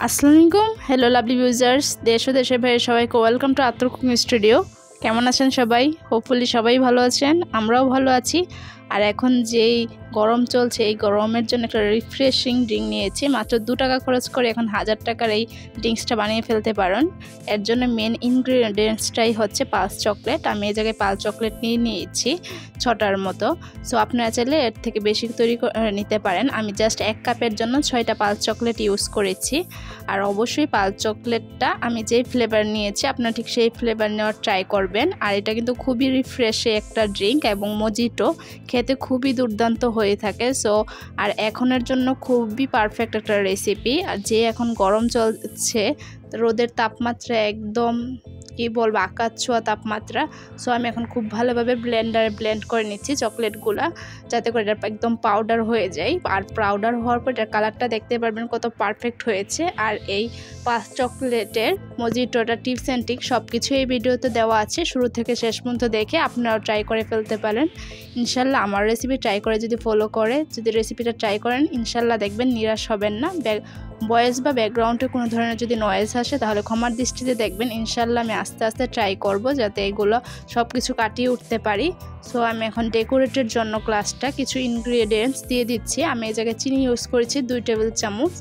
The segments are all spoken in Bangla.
আসসালামু আলাইকুম। হ্যালো লাভলি ইউজার্স, দেশ ও দেশের বাইরে সবাইকে ওয়েলকাম টু আত্মর কুকিং স্টুডিও। কেমন আছেন সবাই? হোপফুলি সবাই ভালো আছেন, আমরাও ভালো আছি। আর এখন যেই গরম চলছে, এই গরমের জন্য একটা রিফ্রেশিং ড্রিঙ্ক নিয়েছি। মাত্র 2 টাকা খরচ করে এখন 1000 টাকার এই ড্রিঙ্কসটা বানিয়ে ফেলতে পারেন। এর জন্য মেন ইনগ্রিডিয়েন্টসটাই হচ্ছে পালস চকলেট। আমি এই জায়গায় পালস চকলেট নিয়ে নিয়েছি 6টার মতো। সো আপনারা চাইলে এর থেকে বেশি তৈরি নিতে পারেন। আমি জাস্ট 1 কাপের জন্য 6টা পালস চকলেট ইউজ করেছি। আর অবশ্যই পালস চকলেটটা আমি যেই ফ্লেভার নিয়েছি আপনারা ঠিক সেই ফ্লেভার নেওয়ার ট্রাই করবেন। আর এটা কিন্তু খুবই রিফ্রেশে একটা ড্রিঙ্ক এবং মজিটো খেতে খুবই দুর্দান্ত হয়ে থাকে। সো আর এখনের জন্য খুবই পারফেক্ট একটা রেসিপি। আর যে এখন গরম চলছে, রোদের তাপমাত্রা একদম কি বলবো আকাশ ছোঁয়া তাপমাত্রা। সো আমি এখন খুব ভালোভাবে ব্লেন্ডারে ব্লেন্ড করে নিচ্ছি চকলেটগুলা, যাতে করে এটা একদম পাউডার হয়ে যায়। আর পাউডার হওয়ার পর এটার কালারটা দেখতে পারবেন কত পারফেক্ট হয়েছে। আর এই পালস চকলেটের মজিটোটা টিপস অ্যান্ড ট্রিক সব কিছু এই ভিডিওতে দেওয়া আছে, শুরু থেকে শেষ পর্যন্ত দেখে আপনারাও ট্রাই করে ফেলতে পারেন। ইনশাল্লাহ আমার রেসিপি ট্রাই করে যদি রেসিপিটা ট্রাই করেন, ইনশাল্লাহ দেখবেন নিরাশ হবেন না। ভয়েস বা ব্যাকগ্রাউন্ডে কোনো ধরনের যদি নয়েজ আসে তাহলে ক্ষমার দৃষ্টিতে দেখবেন। ইনশাল্লাহ আমি আস্তে আস্তে ট্রাই করব যাতে এগুলো সব কিছু কাটিয়ে উঠতে পারি। সো আমি এখন ডেকোরেটের জন্য ক্লাসটা কিছু ইনগ্রিডিয়েন্টস দিয়ে দিচ্ছি। আমি এই জায়গায় চিনি ইউজ করেছি 2 টেবিল চামচ।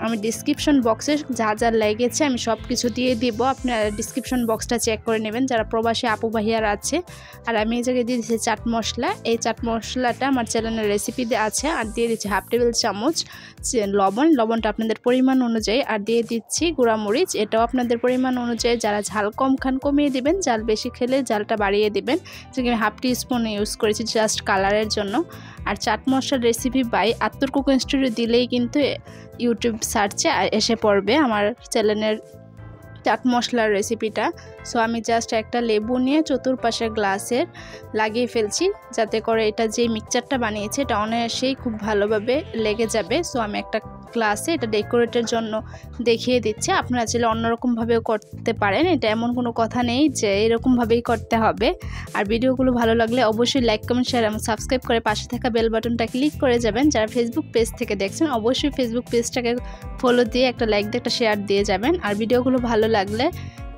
আমি ডিসক্রিপশন বক্সে যা যা লেগেছে আমি সব কিছু দিয়ে দিব, আপনারা ডিসক্রিপশন বক্সটা চেক করে নেবেন যারা প্রবাসী আপু ভাইয়ারা আছে। আর আমি এই জায়গায় দিয়ে দিচ্ছি চাট মশলা। এই চাট মশলাটা আমার চ্যানেলের রেসিপিতে আছে। আর দিয়ে দিচ্ছি 1/2 টেবিল চামচ লবণটা আপনাদের পরিমাণ অনুযায়ী। আর দিয়ে দিচ্ছি গুঁড়ামরিচ, এটাও আপনাদের পরিমাণ অনুযায়ী। যারা ঝাল কম খান কমিয়ে দিবেন, ঝাল বেশি খেলে ঝালটা বাড়িয়ে দিবেন। যেখানে আমি 1/2 টিস্পুন ইউজ করেছি জাস্ট কালারের জন্য। আর চাট মশলার রেসিপি বাই আত্মর কুকিং স্টুডিও দিলেই কিন্তু ইউটিউব সার্চে এসে পড়বে আমার চ্যানেলের চাট মশলার রেসিপিটা। সো আমি জাস্ট একটা লেবু নিয়ে চতুর্পাশে গ্লাসের লাগিয়ে ফেলছি, যাতে করে এটা যে মিক্সচারটা বানিয়েছে এটা অনায়াসেই খুব ভালোভাবে লেগে যাবে। সো আমি একটা গ্লাসে এটা ডেকোরেটের জন্য দেখিয়ে দিচ্ছি। আপনারা চাইলে অন্যরকমভাবেও করতে পারেন, এটা এমন কোনো কথা নেই যে এরকমভাবেই করতে হবে। আর ভিডিওগুলো ভালো লাগলে অবশ্যই লাইক কমেন্ট শেয়ার এবং সাবস্ক্রাইব করে পাশে থাকা বেল বাটনটা ক্লিক করে যাবেন। যারা ফেসবুক পেজ থেকে দেখছেন অবশ্যই ফেসবুক পেজটাকে ফলো দিয়ে একটা লাইক দিয়ে একটা শেয়ার দিয়ে যাবেন। আর ভিডিওগুলো ভালো লাগলে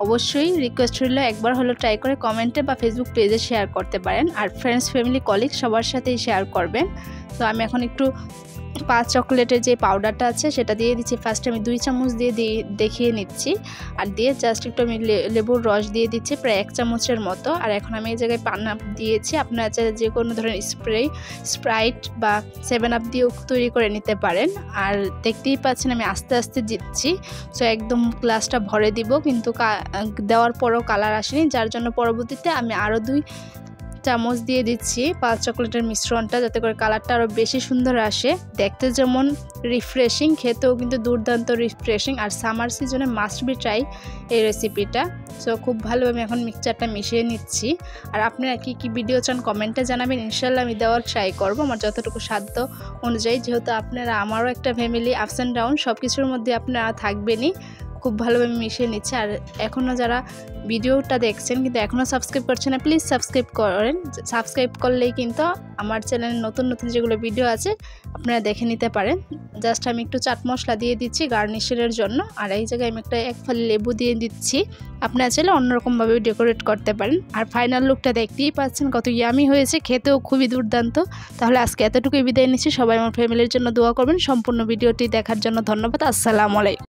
অবশ্যই রিকোয়েস্ট রইল একবার হলো ট্রাই করে কমেন্টে বা ফেসবুক পেজে শেয়ার করতে পারেন। আর ফ্রেন্ডস ফ্যামিলি কলিগ সবার সাথেই শেয়ার করবেন। তো আমি এখন একটু পালস চকলেটের যে পাউডারটা আছে সেটা দিয়ে দিচ্ছি। ফার্স্টে আমি 2 চামচ দিয়ে দেখিয়ে নিচ্ছি। আর দিয়ে জাস্ট একটু আমি লেবুর রস দিয়ে দিচ্ছি প্রায় 1 চামচের মতো। আর এখন আমি এই জায়গায় পান আপ দিয়েছি। আপনারা চাইলে যে কোনো ধরনের স্প্রাইট বা 7 আপ দিয়েও তৈরি করে নিতে পারেন। আর দেখতেই পাচ্ছেন আমি আস্তে আস্তে দিচ্ছি। সো একদম গ্লাসটা ভরে দিব, কিন্তু দেওয়ার পরও কালার আসেনি, যার জন্য পরবর্তীতে আমি আরও 2 চামচ দিয়ে দিচ্ছি পালস চকলেটের মিশ্রণটা, যাতে করে কালারটা আরও বেশি সুন্দর আসে। দেখতে যেমন রিফ্রেশিং, খেতেও কিন্তু দুর্দান্ত রিফ্রেশিং। আর সামার সিজনে মাস্ট বি ট্রাই এই রেসিপিটা। সো খুব ভালো আমি এখন মিক্সচারটা মিশিয়ে নিচ্ছি। আর আপনারা কি ভিডিও চান কমেন্টে জানাবেন, ইনশাল্লাহ আমি দেওয়ার ট্রাই করবো আমার যতটুকু সাধ্য অনুযায়ী। যেহেতু আপনারা আমারও একটা ফ্যামিলি, আপস অ্যান্ড ডাউন সব কিছুর মধ্যে আপনারা থাকবেনই। খুব ভালোভাবে মিশিয়ে নিচ্ছে। আর এখনও যারা ভিডিওটা দেখছেন কিন্তু এখনও সাবস্ক্রাইব করছেন না, প্লিজ সাবস্ক্রাইব করেন। সাবস্ক্রাইব করলেই কিন্তু আমার চ্যানেলে নতুন নতুন যেগুলো ভিডিও আছে আপনারা দেখে নিতে পারেন। জাস্ট আমি একটু চাট মশলা দিয়ে দিচ্ছি গার্নিশের জন্য। আর এই জায়গায় আমি এক ফালি লেবু দিয়ে দিচ্ছি। আপনারা চাইলে অন্যরকমভাবে ডেকোরেট করতে পারেন। আর ফাইনাল লুকটা দেখতেই পাচ্ছেন কত ইয়ামি হয়েছে, খেতেও খুবই দুর্দান্ত। তাহলে আজকে এতটুকুই বিদায় নিচ্ছি। সবাই আমার ফ্যামিলির জন্য দোয়া করবেন। সম্পূর্ণ ভিডিওটি দেখার জন্য ধন্যবাদ। আসসালামু আলাইকুম।